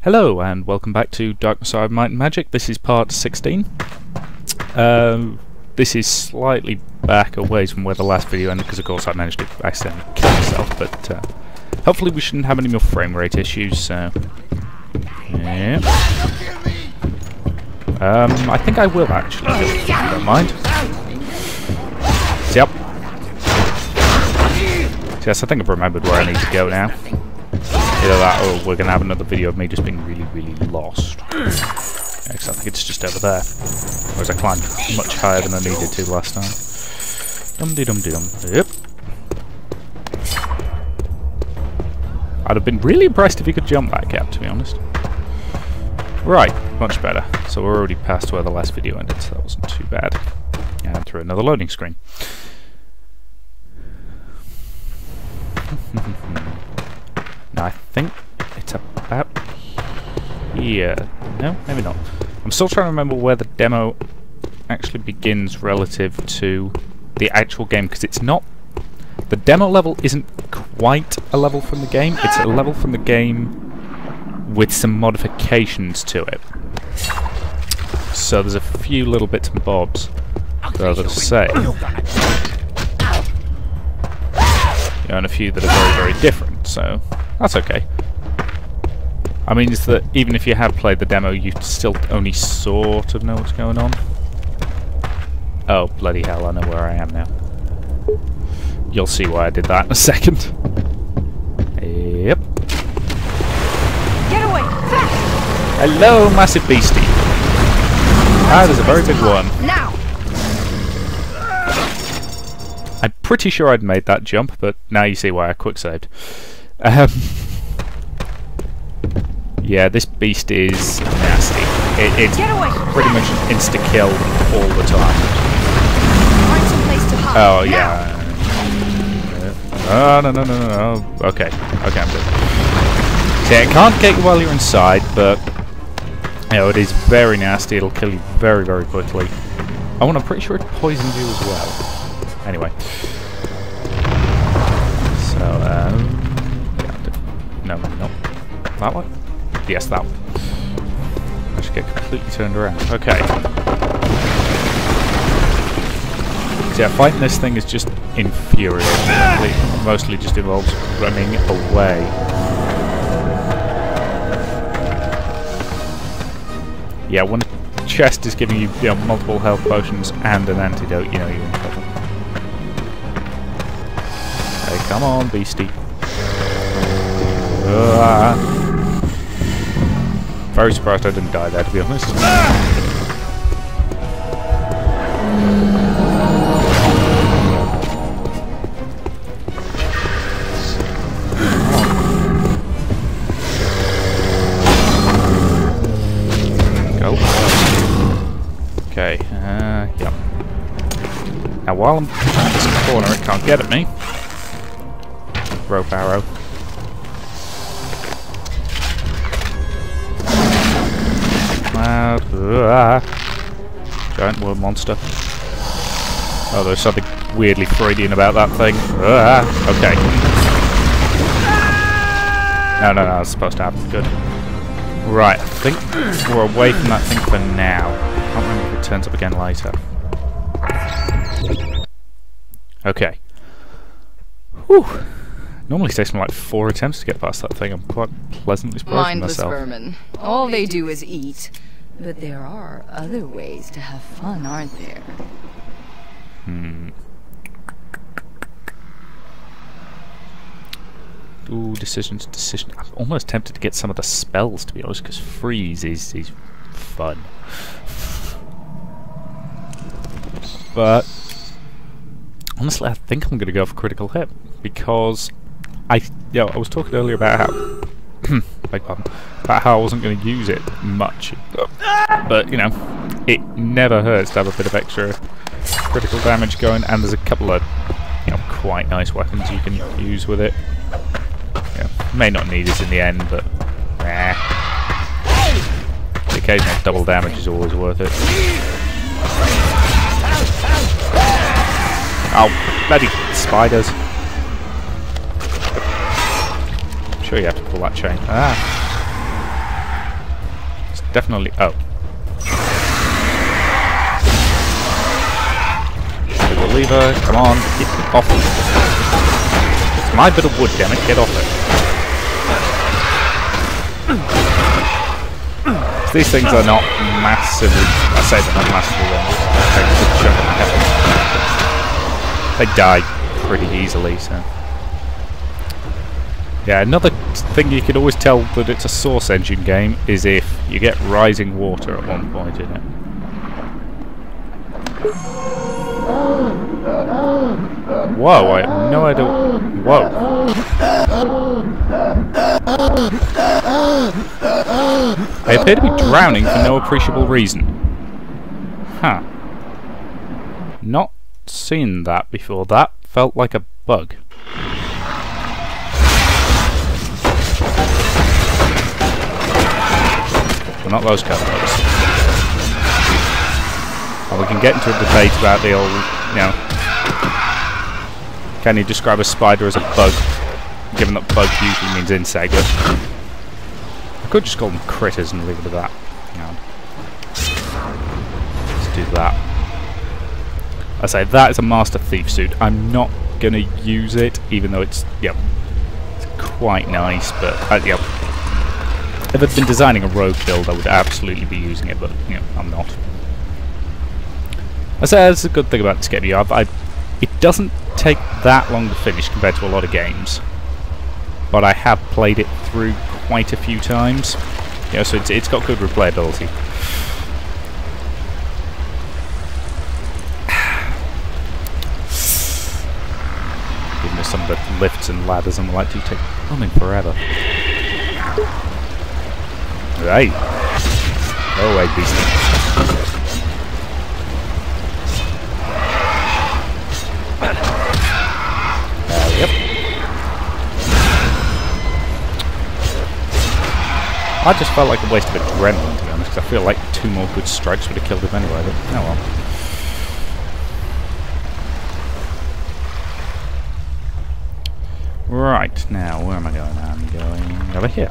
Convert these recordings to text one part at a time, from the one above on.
Hello and welcome back to Dark Messiah Might and Magic. This is part 16. This is slightly back a ways from where the last video ended because of course I managed to accidentally kill myself, but hopefully we shouldn't have any more frame rate issues, so... yeah. I think I will actually, if you don't mind. Yep. Yes, I think I've remembered where I need to go now. Either that or we're going to have another video of me just being really lost. Because I think it's just over there. Whereas I climbed much higher than I needed to last time. Dum-de-dum-de-dum. Yep. I'd have been really impressed if you could jump that gap, to be honest. Right, much better. So we're already past where the last video ended, so that wasn't too bad. And through another loading screen. Now I think it's about here. No, maybe not. I'm still trying to remember where the demo actually begins relative to the actual game, because it's not... the demo level isn't quite a level from the game, it's a level from the game with some modifications to it. So there's a few little bits and bobs that are the same. And a few that are very different, so that's okay. I mean, it's that even if you have played the demo, you still only sort of know what's going on. Oh, bloody hell, I know where I am now. You'll see why I did that in a second. Yep. Get away! Fast! Hello, massive beastie. Ah, there's a very big one. Now! I'm pretty sure I'd made that jump, but now you see why I quick-saved. Yeah, this beast is nasty. It's pretty much an insta-kill all the time. Oh, yeah. Oh, no. Okay, I'm good. See, it can't get you while you're inside, but... you know, it is very nasty. It'll kill you very quickly. Oh, and I'm pretty sure it poisons you as well. Anyway. So, yeah, no. That one? Yes, that one. I should get completely turned around. Okay. So yeah, fighting this thing is just infuriating. It mostly just involves running away. Yeah, when the chest is giving you, multiple health potions and an antidote, you know you're in trouble. Hey, come on, beastie. Very surprised I didn't die there, to be honest. Go. Okay, yep. Now while I'm at this corner, it can't get at me. Rope arrow. Giant worm monster. Oh, there's something weirdly Freudian about that thing. Okay. No, that's supposed to happen. Good. Right, I think we're away from that thing for now. I can't remember if it turns up again later. Okay. Whew. Normally it takes me like 4 attempts to get past that thing. I'm quite pleasantly surprised with myself. Mindless vermin. All they do is eat. But there are other ways to have fun, aren't there? Ooh, decision. I'm almost tempted to get some of the spells, to be honest, because freeze is fun. But honestly, I think I'm going to go for critical hit because I was talking earlier about how about how I wasn't going to use it much, but it never hurts to have a bit of extra critical damage going, and there's a couple of quite nice weapons you can use with it. May not need it in the end, but the occasional double damage is always worth it. Oh, bloody spiders! I'm sure you have to pull that chain. Ah. definitely... Oh. Pull the lever. Come on. Get off it. It's my bit of wood, damn it. Get off it. These things are not massively... I say they're not massively long. They die pretty easily, so... Yeah, another thing you could always tell that it's a Source engine game is if you get rising water at one point in it. Whoa, I have no idea... Whoa. I appear to be drowning for no appreciable reason. Huh. Not seen that before. That felt like a bug. Well, not those kind of bugs. Well, we can get into a debate about the old, you know... Can you describe a spider as a bug? Given that bug usually means insect, but... I could just call them critters and leave it at that. No. Let's do that. I say, that is a Master Thief suit. I'm not going to use it, even though it's, yep, it's quite nice, but, yep. If I'd been designing a rogue build, I would absolutely be using it, but, you know, I'm not. I say, that's a good thing about this game. It doesn't take that long to finish compared to a lot of games, but I have played it through quite a few times. You know, so it's got good replayability. Give me some of the lifts and ladders and the like, do take running forever. Right. Go away, beastie. Yep. I just felt like a waste of adrenaline, to be honest, because I feel like 2 more good strikes would have killed him anyway, but oh well. Right, now, where am I going? I'm going over here.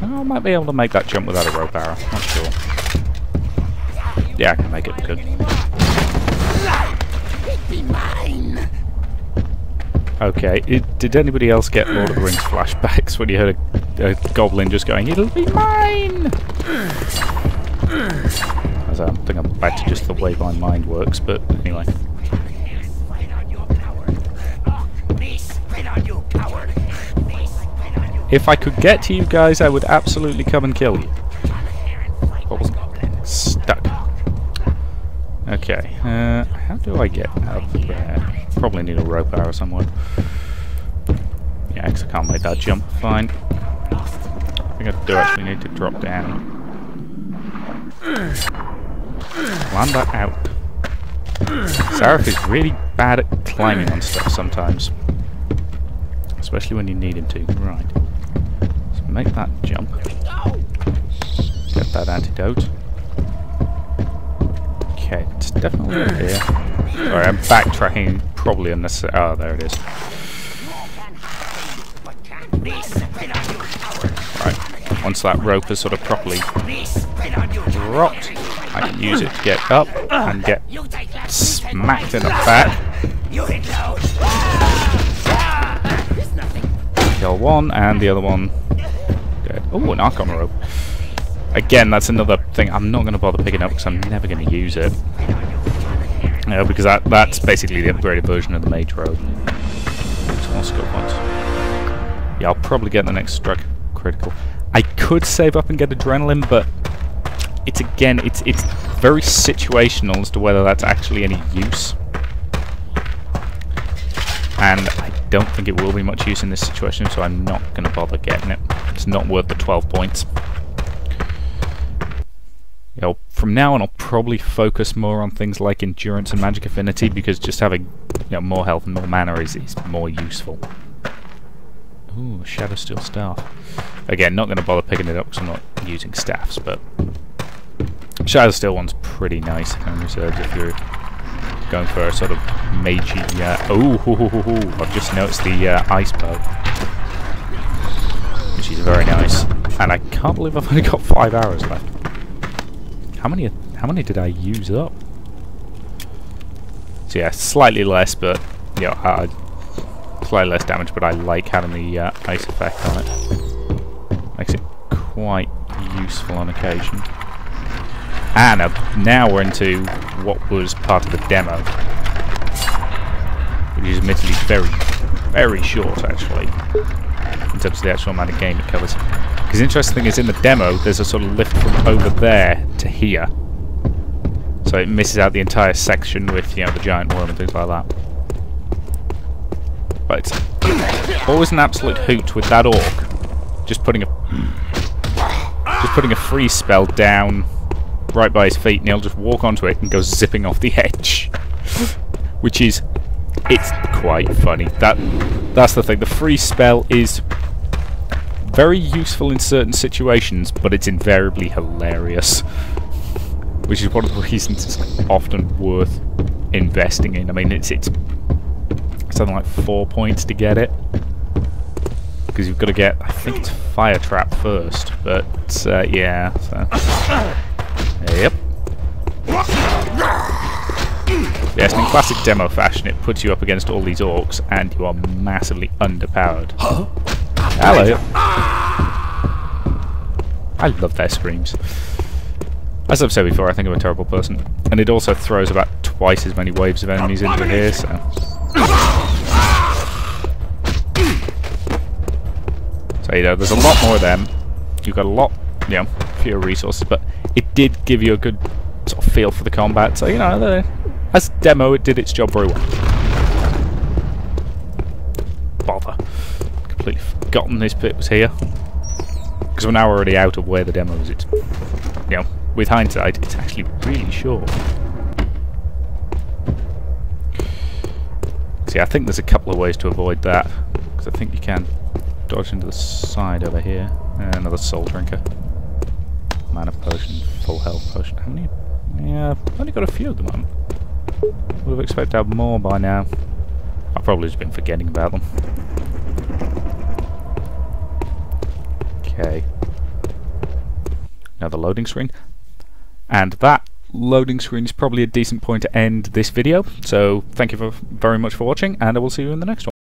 I might be able to make that jump without a rope arrow, not sure. Yeah, I can make it good. Okay, did anybody else get Lord of the Rings flashbacks when you heard a goblin just going, "It'll be mine"? As I think I'm back to just the way my mind works, but anyway. If I could get to you guys, I would absolutely come and kill you. Oh, stuck. Okay, how do I get out of there? Probably need a rope arrow somewhere. Yeah, because I can't make that jump. Fine. I think I do actually need to drop down. Land that out. Sarif is really bad at climbing on stuff sometimes. Especially when you need him to. Right. So make that jump. Get that antidote. Okay, it's definitely up here. Sorry, I'm backtracking probably unnecessary. Oh, there it is. Right. Once that rope is sort of properly dropped, I can use it to get up and get smacked in the back. Kill one, and the other one dead. Oh, an Archon rope. Again, that's another thing I'm not going to bother picking up because I'm never going to use it. Because that's basically the upgraded version of the Mage robe. More skill points. Yeah, I'll probably get the next strike critical. I could save up and get adrenaline, but it's very situational as to whether that's actually any use. And I don't think it will be much use in this situation, so I'm not going to bother getting it. It's not worth the 12 points. You know, from now on I'll probably focus more on things like endurance and magic affinity, because just having, you know, more health and more mana is more useful. Ooh, a Shadow Steel Staff. Again, not going to bother picking it up because I'm not using staffs, but Shadow Steel one's pretty nice in reserves if you're going for a sort of magey... I've just noticed the ice bow, which is very nice. And I can't believe I've only got 5 arrows left. How many did I use up? So yeah, slightly less, but you know, slightly less damage. But I like having the ice effect on it. Makes it quite useful on occasion. And now we're into what was part of the demo, which is admittedly very, very short actually, in terms of the actual amount of game it covers. Because the interesting thing is, in the demo, there's a sort of lift from over there to here, so it misses out the entire section with, you know, the giant worm and things like that. But it's always an absolute hoot with that orc, just putting a freeze spell down right by his feet, and he'll just walk onto it and go zipping off the edge, which is, it's quite funny. That's the thing. The freeze spell is very useful in certain situations, but it's invariably hilarious, which is one of the reasons it's often worth investing in. I mean, it's something like 4 points to get it, because you've got to get, I think it's Fire Trap first, but yeah, so yep. Yes, in classic demo fashion, it puts you up against all these orcs, and you are massively underpowered. Hello. I love their screams. As I've said before, I think I'm a terrible person, and it also throws about twice as many waves of enemies into here, so... So, you know, there's a lot more of them. You've got a lot, you know, fewer resources, but it did give you a good sort of feel for the combat, so, you know, as a demo, it did its job very well. Bother. Completely forgotten this bit was here. Because we're now already out of where the demo is. It's, you know, with hindsight, it's actually really short. See, I think there's a couple of ways to avoid that. Because I think you can dodge into the side over here. Another soul drinker. Mana potion, full health potion. How many? Yeah, I've only got a few at the moment. Would have expected to have more by now. I've probably just been forgetting about them. Okay. Now the loading screen. And that loading screen is probably a decent point to end this video. So thank you very much for watching, and I will see you in the next one.